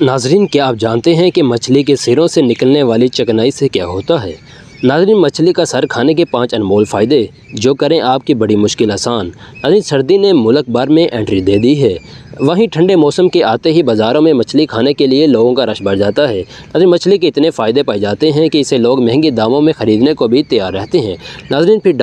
नाजरीन, क्या आप जानते हैं कि मछली के सिरों से निकलने वाली चिकनाई से क्या होता है। नाजरीन, मछली का सर खाने के 5 अनमोल फ़ायदे जो करें आपकी बड़ी मुश्किल आसान। नाजरीन, सर्दी ने मुल्क भर में एंट्री दे दी है। वहीं ठंडे मौसम के आते ही बाज़ारों में मछली खाने के लिए लोगों का रश बढ़ जाता है। नाजरीन, मछली के इतने फ़ायदे पाए जाते हैं कि इसे लोग महंगे दामों में ख़रीदने को भी तैयार रहते हैं। नाजरीन, फिर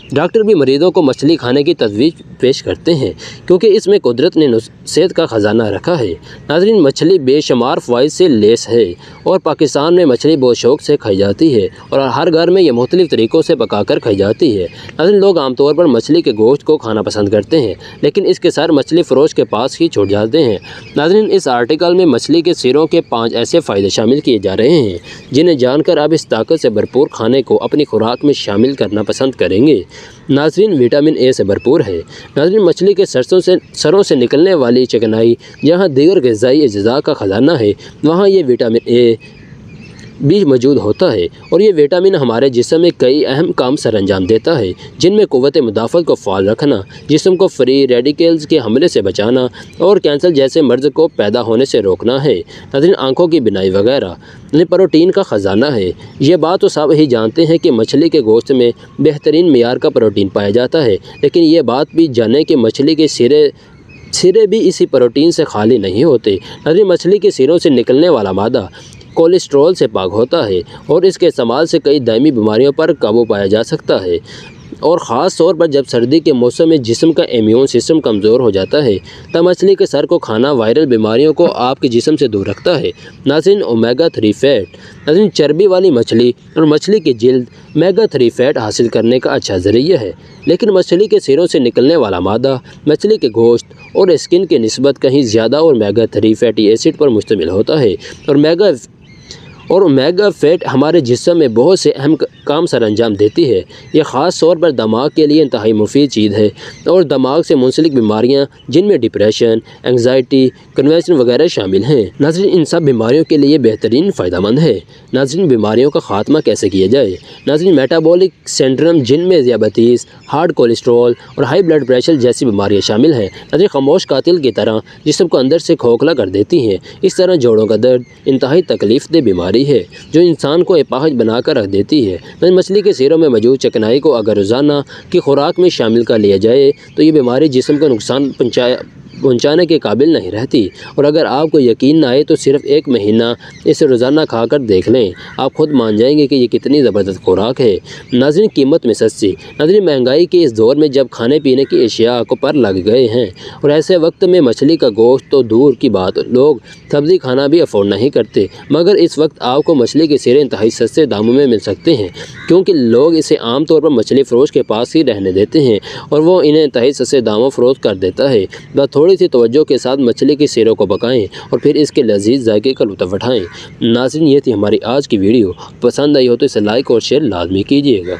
डॉक्टर भी मरीज़ों को मछली खाने की तजवीज़ पेश करते हैं क्योंकि इसमें कुदरत ने सेहत का ख़जाना रखा है। नाजरीन, मछली बेशुमार फ़वाइद से लेस है और पाकिस्तान में मछली बहुत शौक़ से खाई जाती है और हर घर में ये मुख्तलिफ़ तरीक़ों से पकाकर खाई जाती है। नाजरीन, लोग आमतौर पर मछली के गोश्त को खाना पसंद करते हैं, लेकिन इसके सर मछली फ़रोश के पास ही छूट जाते हैं। नाजरीन, इस आर्टिकल में मछली के सिरों के 5 ऐसे फ़ायदे शामिल किए जा रहे हैं जिन्हें जानकर आप इस ताकत से भरपूर खाने को अपनी खुराक में शामिल करना पसंद करेंगे। नाजरीन, विटामिन ए से भरपूर है। नाजरीन, मछली के सरों से निकलने वाली चिकनाई जहाँ दीगर ग़िज़ाई अज्जा का ख़जाना है, वहाँ ये विटामिन ए भी मौजूद होता है और ये विटामिन हमारे जिस्म में कई अहम काम सर अंजाम देता है, जिनमें क़ुव्वत मुदाफ़त को फ़ाल रखना, जिस्म को फ्री रेडिकल्स के हमले से बचाना और कैंसर जैसे मर्ज़ को पैदा होने से रोकना है। नाज़रीन, आँखों की बिनाई वगैरह प्रोटीन का ख़जाना है। ये बात तो सब ही जानते हैं कि मछली के गोश्त में बेहतरीन मियार का प्रोटीन पाया जाता है, लेकिन ये बात भी जानें कि मछली के सिरे भी इसी प्रोटीन से खाली नहीं होते। नाज़रीन, मछली के सिरों से निकलने वाला मादा कोलेस्ट्रॉल से पाक होता है और इसके इस्तेमाल से कई दायमी बीमारियों पर काबू पाया जा सकता है और ख़ास तौर पर जब सर्दी के मौसम में जिस्म का इम्यून सिस्टम कमज़ोर हो जाता है, तब मछली के सर को खाना वायरल बीमारियों को आपके जिस्म से दूर रखता है। नाज़रीन, ओमेगा 3 फ़ैट। नाज़रीन, चर्बी वाली मछली और मछली की जिल्द ओमेगा 3 फ़ैट हासिल करने का अच्छा ज़रिया है, लेकिन मछली के सिरों से निकलने वाला मादा मछली के गोश्त और स्किन की निस्बत कहीं ज़्यादा और ओमेगा 3 फैटी एसिड पर मुश्तमिल होता है और ओमेगा फ़ैट हमारे जिस्म में बहुत से अहम काम सर अंजाम देती है। यह ख़ास तौर पर दिमाग के लिए इंतहाई मुफीद चीज़ है और दिमाग से मुंसलिक बीमारियां जिनमें डिप्रेशन, एंग्जाइटी, कन्वेंशन वगैरह शामिल हैं। नाज़रीन, इन सब बीमारियों के लिए बेहतरीन फ़ायदेमंद है। नाज़रीन, बीमारियों का ख़ात्मा कैसे किया जाए। नाज़रीन, मेटाबॉलिक सिंड्रोम जिनमें ज़ियाबतीस, हार्ड कोलेस्ट्रॉल और हाई ब्लड प्रेशर जैसी बीमारियाँ शामिल हैं, नाज़रीन, खामोश कातिल की तरह जिस्म को अंदर से खोखला कर देती हैं। इस तरह जोड़ों का दर्द इंतहाई तकलीफ़ दे बीमारी है जो इंसान को अपाहिज बनाकर रख देती है। मछली के सिरों में मौजूद चिकनाई को अगर रोज़ाना की खुराक में शामिल कर लिया जाए तो ये बीमारी जिस्म को नुकसान पहुंचाने के काबिल नहीं रहती और अगर आपको यकीन ना आए तो सिर्फ 1 महीना इसे रोज़ाना खाकर देख लें, आप खुद मान जाएंगे कि ये कितनी ज़बरदस्त खुराक है। नाज़रीन, कीमत में सस्ती। नाज़रीन, महंगाई के इस दौर में जब खाने पीने की अशिया को पर लग गए हैं और ऐसे वक्त में मछली का गोश्त तो दूर की बात, लोग सब्ज़ी खाना भी अफोर्ड नहीं करते, मगर इस वक्त आपको मछली के सिरे इंतहाई सस्ते दामों में मिल सकते हैं क्योंकि लोग इसे आम तौर पर मछली फ़रोश के पास ही रहने देते हैं और वो इन्हें इंतहाई सस्ते दामों फ़रोख्त कर देता है। बस थोड़ी सी तवज्जो के साथ मछली के सिरों को पकाएं और फिर इसके लजीज जायके का लुत्फ़ उठाएं। नाज़रीन, ये थी हमारी आज की वीडियो। पसंद आई हो तो इसे लाइक और शेयर लाजमी कीजिएगा।